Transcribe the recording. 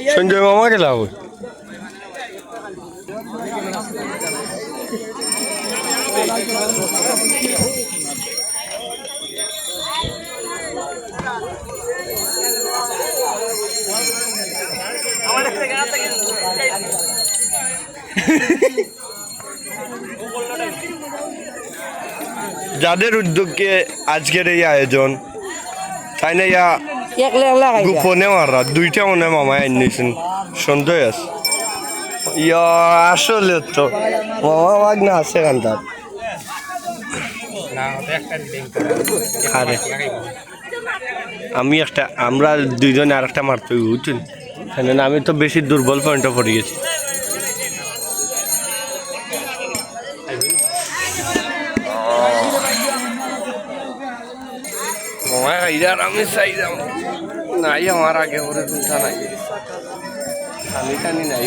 সঞ্জয় মামা গেল যাদের উদ্যোগে আজকের এই আয়োজন তাই না ইয়া গোপনে মারা দুইটা মনে মামায় আনিয়েছেন সন্দেহ আছে ইয়া আসলে তো মামা মাগ না আছে কান্তার আমি একটা আমরা দুইজনে আর একটা মারতে বুঝছেন আমি তো বেশি দুর্বল পয়েন্টে পড়ে গেছি আমি চাই যাম নাই আমার আগে করে চিন্তা নাই আমি টানি নাই